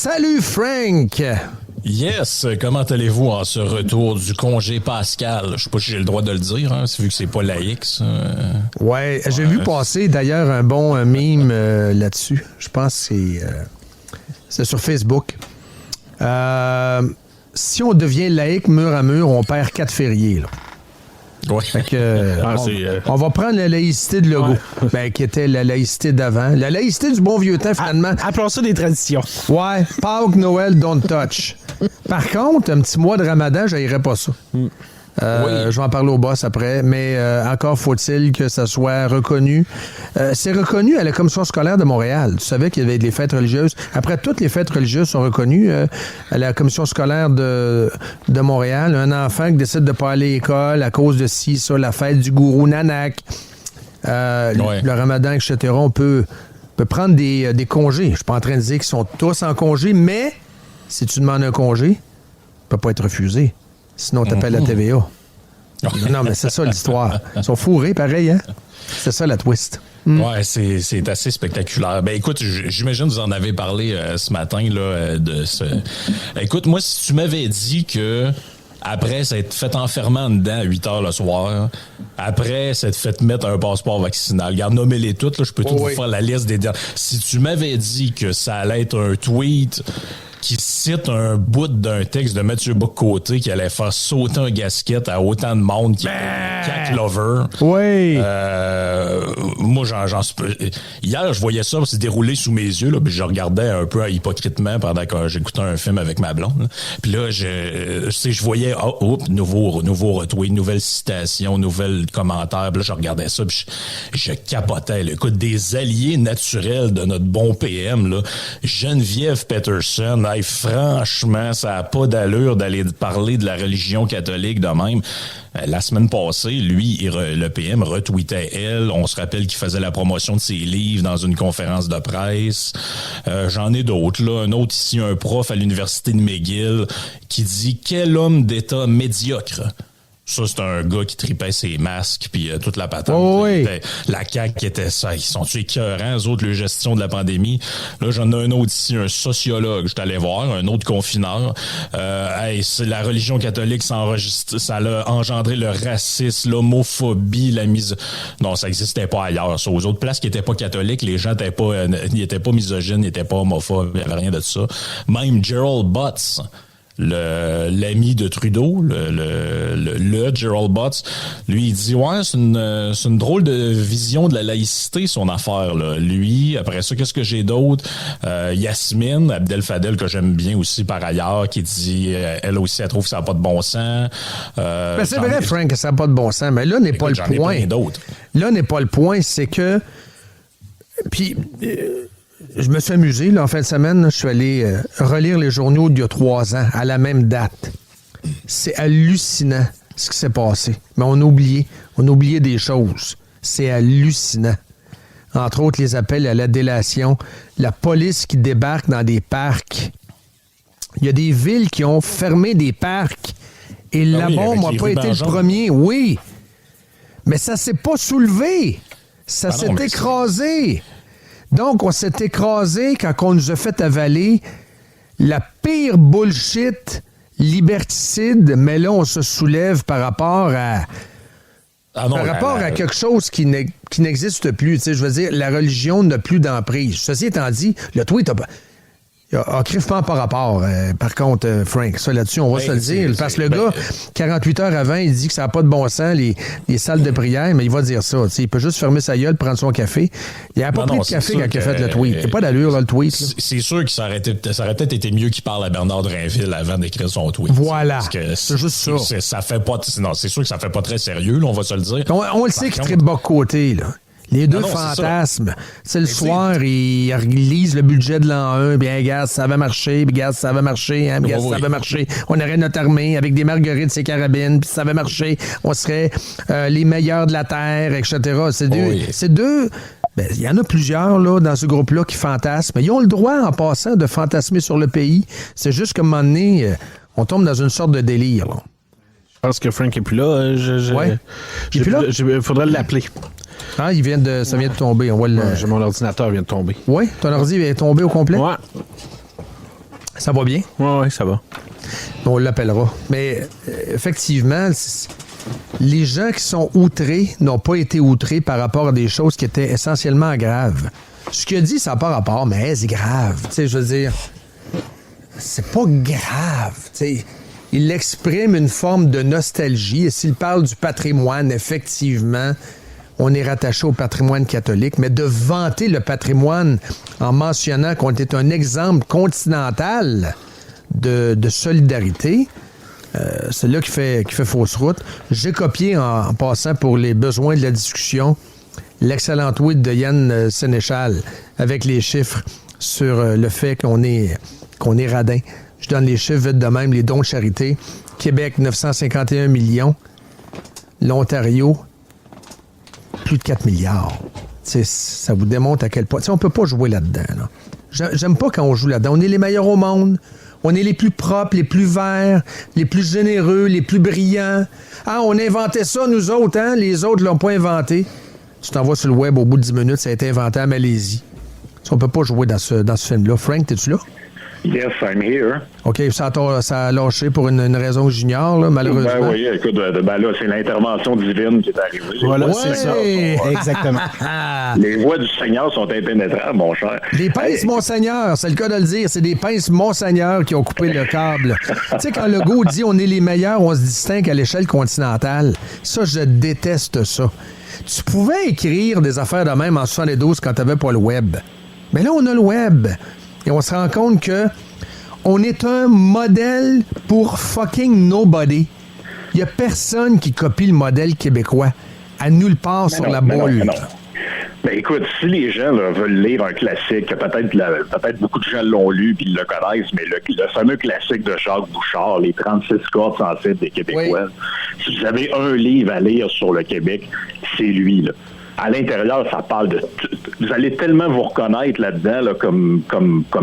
Salut Frank! Yes, comment allez-vous en ce retour du congé pascal? Je sais pas si j'ai le droit de le dire, hein, vu que c'est pas laïque, ça. Ouais, j'ai vu passer d'ailleurs un bon meme là-dessus. Je pense que c'est sur Facebook. Si on devient laïque mur à mur, on perd 4 fériés, là. Ouais. Fait que, on va prendre la laïcité de Legault, qui était la laïcité d'avant. La laïcité du bon vieux temps, finalement. Appelons ça des traditions. Ouais, Pâques, Noël, don't touch. Par contre, un petit mois de Ramadan, j'haïrais pas ça. Je vais en parler au boss après, mais encore faut-il que ça soit reconnu. C'est reconnu à la Commission scolaire de Montréal. Tu savais qu'il y avait des fêtes religieuses. Après, toutes les fêtes religieuses sont reconnues à la Commission scolaire de Montréal. Un enfant qui décide de ne pas aller à l'école à cause de ci, ça, la fête du gourou Nanak, le Ramadan, etc. On peut prendre des congés. Je suis pas en train de dire qu'ils sont tous en congé, mais si tu demandes un congé, il ne peut pas être refusé. Sinon, on t'appelle la TVA. Non, mais c'est ça l'histoire. Ils sont fourrés, pareil, hein? C'est ça la twist. Ouais, c'est assez spectaculaire. Ben écoute, j'imagine que vous en avez parlé ce matin là de ce. Écoute, moi, si tu m'avais dit que après s'être fait enfermer en dedans à 8 heures le soir, après s'être fait mettre un passeport vaccinal, regarde, nommez-les toutes, là, je peux vous faire la liste des derniers. Si tu m'avais dit que ça allait être un tweet qui cite un bout d'un texte de Mathieu Bock-Côté qui allait faire sauter un gasket à autant de monde qui était cat lover. Oui. Moi, hier, je voyais ça se dérouler sous mes yeux, là, puis je regardais un peu hypocritement pendant que j'écoutais un film avec ma blonde. Là. Puis là, je voyais, nouveau retweet, nouvelle citation, nouvel commentaire. Puis là, je regardais ça, puis je capotais. Là. Écoute, des alliés naturels de notre bon PM, là, Geneviève Peterson. Hey, franchement, ça n'a pas d'allure d'aller parler de la religion catholique de même. La semaine passée, lui, le PM retweetait elle. On se rappelle qu'il faisait la promotion de ses livres dans une conférence de presse. J'en ai d'autres, là. Un autre ici, un prof à l'université de McGill qui dit « Quel homme d'État médiocre ». Ça, c'est un gars qui tripait ses masques puis toute la patente. Oh oui. La CAQ qui était ça. Ils sont-tu écœurants, eux autres, la gestion de la pandémie? Là, j'en ai un autre ici, un sociologue. Je suis allé voir, un autre confineur. C'est la religion catholique, ça a engendré le racisme, l'homophobie, la mise. Non, ça n'existait pas ailleurs. Ça. Aux autres places qui n'étaient pas catholiques, les gens n'étaient pas misogynes, n'étaient pas homophobes, il n'y avait rien de ça. Même Gerald Butts, l'ami de Trudeau, le Gerald Butts, lui, il dit c'est une drôle de vision de la laïcité, son affaire, là. Lui, après ça, qu'est-ce que j'ai d'autre? Yasmine Abdel-Fadel, que j'aime bien aussi par ailleurs, qui dit, elle aussi, elle trouve que ça n'a pas de bon sens. C'est vrai, Frank, que ça n'a pas de bon sens, mais là n'est pas le point. Là n'est pas le point, c'est que... Puis... je me suis amusé, là, en fin de semaine, là, je suis allé relire les journaux d'il y a 3 ans, à la même date. C'est hallucinant ce qui s'est passé. Mais on a oublié des choses. C'est hallucinant. Entre autres, les appels à la délation, la police qui débarque dans des parcs. Il y a des villes qui ont fermé des parcs. Et la bombe n'a pas été le premier. Oui. Mais ça s'est pas soulevé. Ça s'est écrasé. Donc, on s'est écrasé quand on nous a fait avaler la pire bullshit liberticide, mais là, on se soulève par rapport à... à quelque chose qui n'existe plus. Tu sais, je veux dire, la religion n'a plus d'emprise. Ceci étant dit, le tweet crève pas par rapport. Par contre, Frank, ça là-dessus, on va se le dire. Parce que le gars, 48 heures avant, il dit que ça n'a pas de bon sens, les salles de prière, mais il va dire ça. Il peut juste fermer sa gueule, prendre son café. Il n'a pas pris de café quand il a fait le tweet. Il n'y a pas d'allure, là, le tweet. Là. C'est sûr que ça aurait peut-être été mieux qu'il parle à Bernard Drinville avant d'écrire son tweet. Voilà. C'est juste ça. Ça fait pas... Non, c'est sûr que ça fait pas très sérieux, là, on va se le dire. On le sait qu'il tripe bas côté, là. Les deux fantasmes. C'est le soir, ils lisent le budget de l'an 1, bien, regarde, ça va marcher, puis regarde, ça va marcher, hein, regarde, ça va marcher. On aurait notre armée avec des marguerites, ses carabines, puis ça va marcher. On serait les meilleurs de la Terre, etc. C'est deux... il y en a plusieurs là, dans ce groupe-là qui fantasment. Ils ont le droit, en passant, de fantasmer sur le pays. C'est juste qu'à un moment donné, on tombe dans une sorte de délire. Là. Je pense que Frank n'est plus là. Il est plus là? Il faudrait l'appeler. Ah, ça vient de tomber. Mon ordinateur vient de tomber. Oui? Ton ordi vient de tomber au complet? Ouais. Ça va bien? Oui, ça va. On l'appellera. Mais effectivement, les gens qui sont outrés n'ont pas été outrés par rapport à des choses qui étaient essentiellement graves. Ce qu'il a dit, ça n'a pas rapport, mais c'est grave. Tu sais, je veux dire, c'est pas grave. Tu sais, il exprime une forme de nostalgie. Et s'il parle du patrimoine, effectivement, on est rattaché au patrimoine catholique. Mais de vanter le patrimoine en mentionnant qu'on est un exemple continental de solidarité, c'est là qui fait fausse route. J'ai copié en passant pour les besoins de la discussion l'excellent tweet de Yann Sénéchal avec les chiffres sur le fait qu'on est radin. Je donne les chiffres vite de même, les dons de charité. Québec, 951 millions. L'Ontario, plus de 4 milliards. T'sais, ça vous démontre à quel point... T'sais, on peut pas jouer là-dedans. Là. J'aime pas quand on joue là-dedans. On est les meilleurs au monde. On est les plus propres, les plus verts, les plus généreux, les plus brillants. Ah, on inventait ça, nous autres, hein? Les autres l'ont pas inventé. Tu t'en vas sur le web, au bout de 10 minutes, ça a été inventé à Malaisie. On peut pas jouer dans ce film-là. Frank, t'es-tu là? Yes, I'm here. OK, ça a lâché pour une raison que j'ignore, là, malheureusement. Ben oui, écoute, là, c'est l'intervention divine qui est arrivée. Voilà, c'est ça. Exactement. Les voix du Seigneur sont impénétrables, mon cher. Des pinces Monseigneur, c'est le cas de le dire. C'est des pinces Monseigneur qui ont coupé le câble. Tu sais, quand Legault dit « on est les meilleurs, on se distingue à l'échelle continentale », ça, je déteste ça. Tu pouvais écrire des affaires de même en 72 quand t'avais pas le web. Mais là, on a le web. Et on se rend compte que on est un modèle pour fucking nobody. Il n'y a personne qui copie le modèle québécois à nulle part sur la boule. Ben écoute, si les gens là, veulent lire un classique, peut-être beaucoup de gens l'ont lu puis ils le connaissent, mais le fameux classique de Jacques Bouchard, les 36 cordes sensibles des Québécois, oui. Si vous avez un livre à lire sur le Québec, c'est lui, là. À l'intérieur, ça parle de... Vous allez tellement vous reconnaître là-dedans, là, comme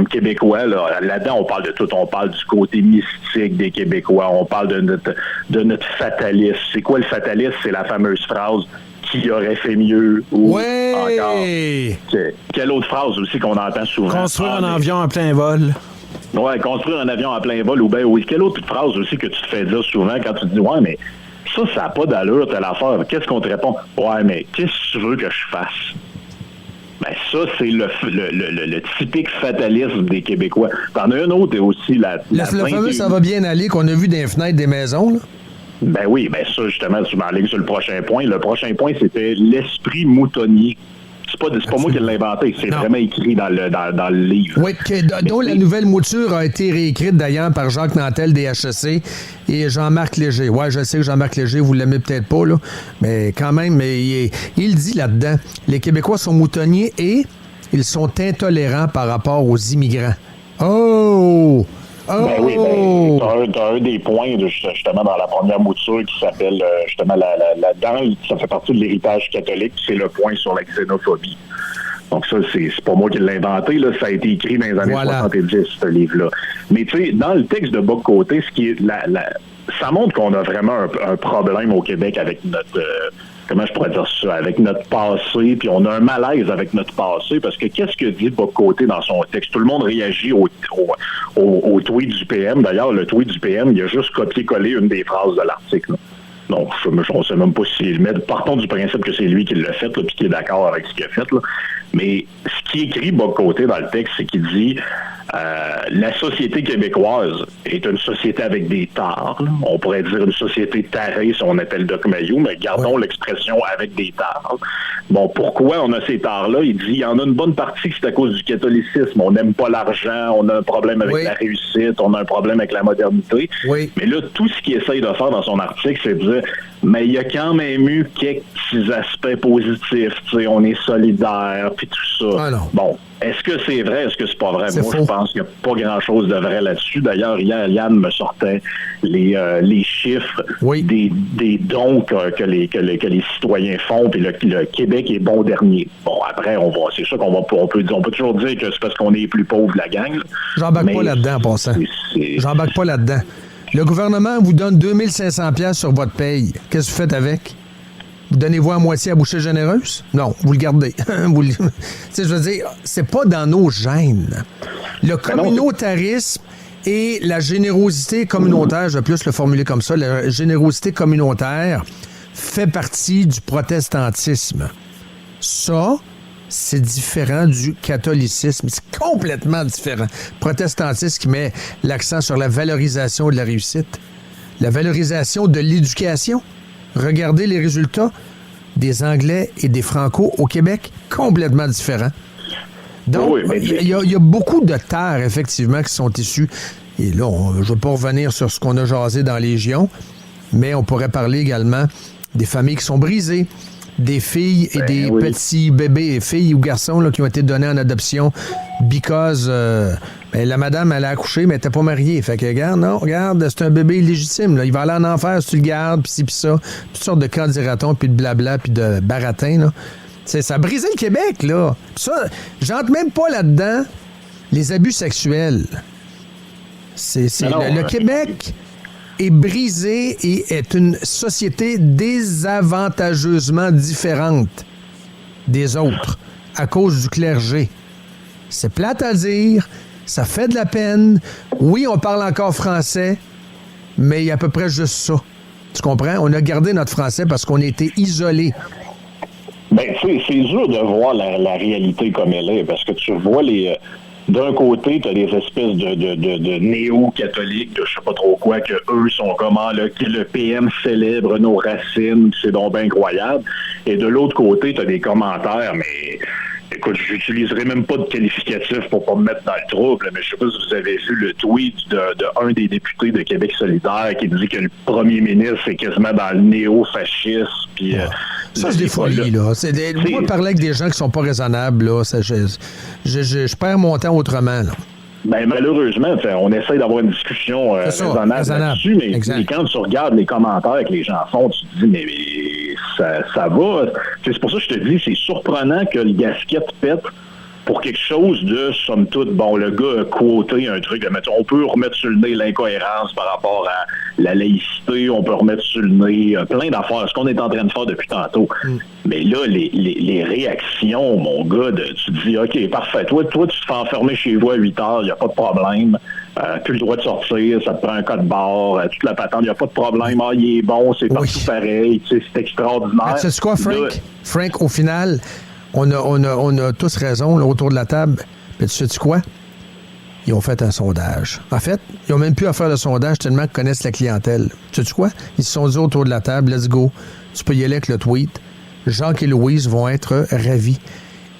Québécois. Là-dedans, on parle de tout. On parle du côté mystique des Québécois. On parle de notre fatalisme. C'est quoi le fatalisme? C'est la fameuse phrase « qui aurait fait mieux » ou encore... Quelle autre phrase aussi qu'on entend souvent? Construire un avion en plein vol. Ouais, construire un avion en plein vol. Ou bien, oui, quelle autre phrase aussi que tu te fais dire souvent quand tu te dis « Ouais, mais... ça n'a pas d'allure, telle affaire. » Qu'est-ce qu'on te répond? Ouais, mais qu'est-ce que tu veux que je fasse? Ben ça, c'est le typique fatalisme des Québécois. T'en as un autre aussi, le fameux « ça va bien aller » qu'on a vu dans les fenêtres des maisons, là. Ben oui, ben ça, justement, tu m'enlignes sur le prochain point. Le prochain point, c'était l'esprit moutonnier. C'est pas moi qui l'ai inventé, c'est vraiment écrit dans le livre. Oui, dont la nouvelle mouture a été réécrite d'ailleurs par Jacques Nantel des HEC et Jean-Marc Léger. Ouais, je sais que Jean-Marc Léger, vous l'aimez peut-être pas, là, mais quand même, il dit là-dedans, les Québécois sont moutonniers et ils sont intolérants par rapport aux immigrants. Oh! Ben oui, t'as un des points justement dans la première mouture qui s'appelle justement ça fait partie de l'héritage catholique, c'est le point sur la xénophobie. Donc ça, c'est pas moi qui l'ai inventé, là, ça a été écrit dans les années 70, ce livre-là. Mais tu sais, dans le texte de Bock-Côté, ce qui est ça montre qu'on a vraiment un problème au Québec avec notre comment je pourrais dire ça, avec notre passé, puis on a un malaise avec notre passé, parce que qu'est-ce que dit Bock-Côté dans son texte? Tout le monde réagit au tweet du PM. D'ailleurs, le tweet du PM, il a juste copié-collé une des phrases de l'article. Donc, je ne sais même pas s'il met. Partons du principe que c'est lui qui l'a fait, puis qui est d'accord avec ce qu'il a fait. Là. Mais ce qui écrit Bock-Côté dans le texte, c'est qu'il dit la société québécoise est une société avec des tares. Là. On pourrait dire une société tarée si on était le Doc Mayou, mais gardons l'expression avec des tares. Bon, pourquoi on a ces tares-là? Il dit il y en a une bonne partie qui c'est à cause du catholicisme. On n'aime pas l'argent, on a un problème avec la réussite, on a un problème avec la modernité. Oui. Mais là, tout ce qu'il essaye de faire dans son article, c'est de dire mais il y a quand même eu quelques petits aspects positifs. T'sais, on est solidaires, puis tout ça. Ah non. Bon, est-ce que c'est vrai? Est-ce que c'est pas vrai? Moi, je pense qu'il n'y a pas grand-chose de vrai là-dessus. D'ailleurs, hier, Yann me sortait les chiffres des dons que les citoyens font, puis le Québec est bon dernier. Bon, après, c'est sûr on peut toujours dire que c'est parce qu'on est les plus pauvres de la gang. J'embarque pas là-dedans, en passant. J'embarque pas là-dedans. Le gouvernement vous donne 2500 $ sur votre paye. Qu'est-ce que vous faites avec? Vous donnez-vous à moitié à bouchée généreuse? Non, vous le gardez. Tu sais, je veux dire, c'est pas dans nos gènes. Le communautarisme Et la générosité communautaire, je vais plus le formuler comme ça, la générosité communautaire fait partie du protestantisme. Ça, c'est différent du catholicisme. C'est complètement différent. Protestantisme qui met l'accent sur la valorisation de la réussite, la valorisation de l'éducation. Regardez les résultats des Anglais et des Franco au Québec, complètement différents. Donc, il y a beaucoup de terres, effectivement, qui sont issues. Et là, je ne veux pas revenir sur ce qu'on a jasé dans Légion, mais on pourrait parler également des familles qui sont brisées, des filles et des petits bébés, filles ou garçons là, qui ont été donnés en adoption because la madame, elle a accouché, mais elle n'était pas mariée. Fait que, regarde, c'est un bébé illégitime. Là. Il va aller en enfer si tu le gardes, puis ci, puis ça. Toutes sortes de candidatons, puis de blabla, puis de baratins, là. Ça a brisé le Québec, là. Ça, j'entre même pas là-dedans les abus sexuels. Le Québec est brisé et est une société désavantageusement différente des autres à cause du clergé. C'est plate à dire, ça fait de la peine. Oui, on parle encore français, mais il y a à peu près juste ça. Tu comprends? On a gardé notre français parce qu'on a été isolés. Ben, c'est dur de voir la réalité comme elle est, parce que tu vois d'un côté, tu as des espèces de néo-catholiques, de je sais pas trop quoi, que eux sont comment, que le PM célèbre nos racines, c'est donc bien incroyable. Et de l'autre côté, tu as des commentaires, mais écoute, j'utiliserai même pas de qualificatif pour pas me mettre dans le trouble, mais je sais pas si vous avez vu le tweet de un des députés de Québec solidaire qui dit que le premier ministre est quasiment dans le néo-fascisme, puis... Ça, c'est des folies, là. Moi, parler avec des gens qui sont pas raisonnables, là, je perds mon temps autrement, là. Ben, malheureusement, on essaie d'avoir une discussion raisonnable là-dessus, mais quand tu regardes les commentaires que les gens font, tu te dis, mais ça va. C'est pour ça que je te dis, c'est surprenant que le gasket pète pour quelque chose de, somme toute, bon, le gars a quoté un truc, on peut remettre sur le nez l'incohérence par rapport à la laïcité, on peut remettre sur le nez plein d'affaires, ce qu'on est en train de faire depuis tantôt. Mais là, les réactions, mon gars, tu te dis, OK, parfait, toi, tu te fais enfermer chez vous à 8 heures, il n'y a pas de problème, plus le droit de sortir, ça te prend un code barre, toute la patente, il n'y a pas de problème, il est bon, c'est partout pareil, c'est extraordinaire. Tu sais quoi, Frank? Là, Frank, au final... On a tous raison là, autour de la table. Mais tu sais-tu quoi? Ils ont fait un sondage. En fait, ils n'ont même plus à faire le sondage tellement qu'ils connaissent la clientèle. Tu sais-tu quoi? Ils se sont dit autour de la table, let's go. Tu peux y aller avec le tweet. Jacques et Louise vont être ravis.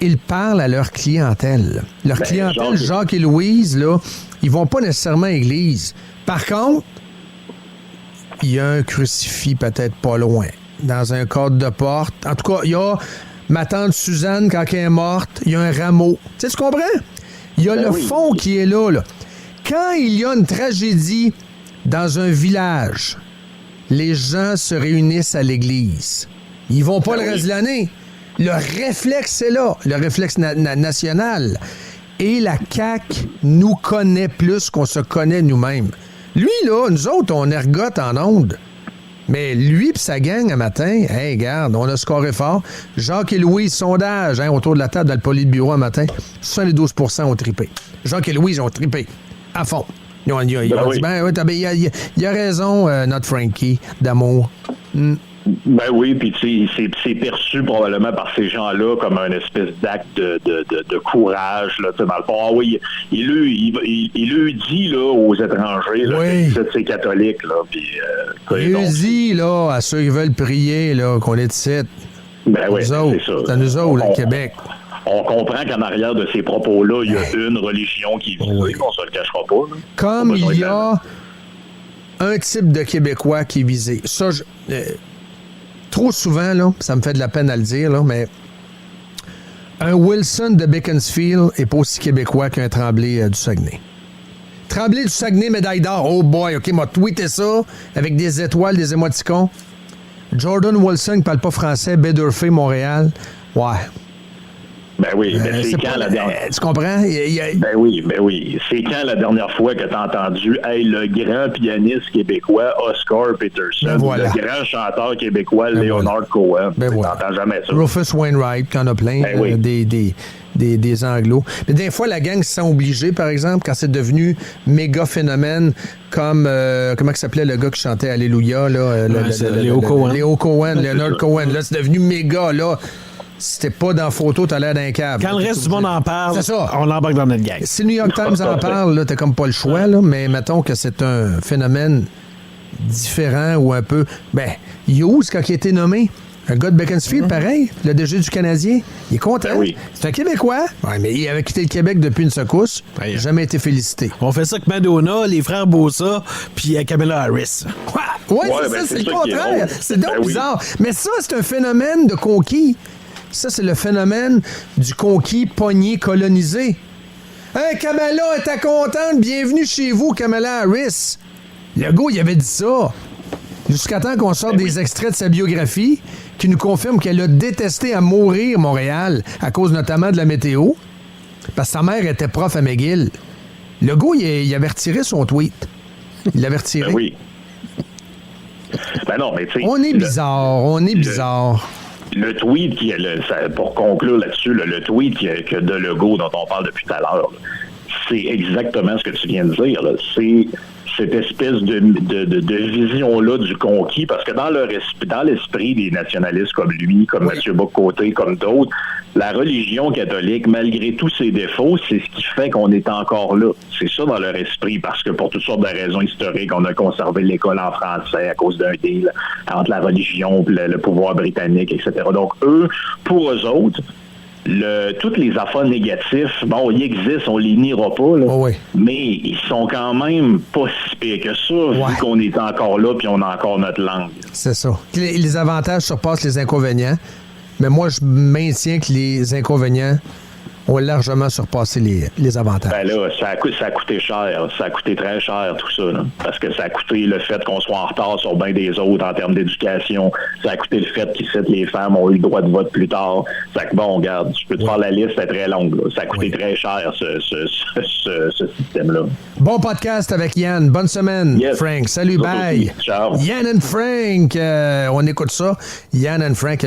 Ils parlent à leur clientèle. Leur clientèle, Jacques et Louise, là, ils vont pas nécessairement à l'église. Par contre, il y a un crucifix peut-être pas loin, dans un cadre de porte. En tout cas, il y a... Ma tante Suzanne, quand elle est morte, il y a un rameau. Tu sais, tu comprends? Il y a le fond qui est là. Quand il y a une tragédie dans un village, les gens se réunissent à l'église. Ils vont pas le reste de l'année. Le réflexe est là, le réflexe national. Et la CAQ nous connaît plus qu'on se connaît nous-mêmes. Lui, là, nous autres, on ergote en ondes. Mais lui et sa gang, un matin, hey, regarde, on a scoré fort. Jacques et Louise, sondage, autour de la table dans le politburo un matin, 72% ont trippé. Jacques et Louise ont trippé à fond. Ils ont dit, il a raison, notre Frankie, d'amour. Ben oui, puis c'est perçu probablement par ces gens-là comme un espèce d'acte de courage, là, dans le fond. Ah oui, il lui dit là, aux étrangers là, que c'est catholique. Là, il lui dit là, à ceux qui veulent prier là, qu'on est ici. Ben oui, c'est ça. C'est à nous autres, le Québec. On comprend qu'en arrière de ces propos-là, il y a une religion qui est visée, on se le cachera pas. Là. Comme il y a un type de Québécois qui est visé. Ça, trop souvent, là, ça me fait de la peine à le dire, là, mais un Wilson de Beaconsfield est pas aussi québécois qu'un Tremblay du Saguenay. Tremblay du Saguenay, médaille d'or. Oh boy, OK, m'a tweeté ça avec des étoiles, des émoticons. Jordan Wilson qui parle pas français, Baie d'Urfé, Montréal. Ouais. Ben oui, mais c'est quand la dernière... Tu comprends? Ben oui. C'est quand la dernière fois que t'as entendu le grand pianiste québécois Oscar Peterson, le grand chanteur québécois Leonard Cohen. Ben voilà. T'entends jamais ça. Rufus Wainwright, qui en a plein. des Anglos. Mais des fois, la gang se sent obligée, par exemple, quand c'est devenu méga phénomène, comme, comment il s'appelait le gars qui chantait Alléluia, là? Léo Cohen. Léo Cohen, Leonard Cohen. Là, c'est devenu méga, là. Si t'es pas dans la photo, t'as l'air d'un câble. Quand le reste du monde en parle, on embarque dans notre gang. Si le New York Times en parle, là, t'as comme pas le choix, là, mais mettons que c'est un phénomène différent ou un peu... Ben, Hughes, quand il a été nommé, un gars de Beaconsfield, pareil, le DG du Canadien, il est content. Ben oui. C'est un Québécois. Ouais, mais il avait quitté le Québec depuis une secousse. Il n'a jamais été félicité. On fait ça avec Madonna, les frères Bossa, puis Kamala Harris. Ouais, c'est le contraire. C'est donc bizarre. Mais ça, c'est un phénomène de conquis. Ça, c'est le phénomène du conquis pogné colonisé. Hey, Kamala, était contente? Bienvenue chez vous, Kamala Harris. Le gars, il avait dit ça. Jusqu'à temps qu'on sorte des extraits de sa biographie qui nous confirment qu'elle a détesté à mourir Montréal à cause notamment de la météo parce que sa mère était prof à McGill. Le gars, il avait retiré son tweet. Il l'avait retiré. Ben oui. Ben non, mais tu sais... On est bizarre. Le tweet, pour conclure là-dessus, le tweet que de Legault dont on parle depuis tout à l'heure, c'est exactement ce que tu viens de dire. Là. C'est cette espèce de vision-là du conquis, parce que dans l'esprit des nationalistes comme lui, comme M. Bock-Côté, comme d'autres, la religion catholique, malgré tous ses défauts, c'est ce qui fait qu'on est encore là. C'est ça dans leur esprit, parce que pour toutes sortes de raisons historiques, on a conservé l'école en français à cause d'un deal entre la religion et le pouvoir britannique, etc. Donc, pour eux autres, toutes les affaires négatifs, bon, ils existent, on les niera pas, là, mais ils sont quand même pas si pires que ça, vu qu'on est encore là puis on a encore notre langue. C'est ça. Les avantages surpassent les inconvénients, mais moi, je maintiens que les inconvénients ont largement surpassé les avantages. Ben là, ça a coûté cher. Ça a coûté très cher, tout ça. Là. Parce que ça a coûté le fait qu'on soit en retard sur bien des autres en termes d'éducation. Ça a coûté le fait qu'ici, les femmes ont eu le droit de vote plus tard. Bon, regarde, je peux te faire la liste, c'est très longue. Là. Ça a coûté très cher, ce système-là. Bon podcast avec Yann. Bonne semaine, Frank. Salut, bye. Ciao. Yann and Frank. On écoute ça. Yann and Frank.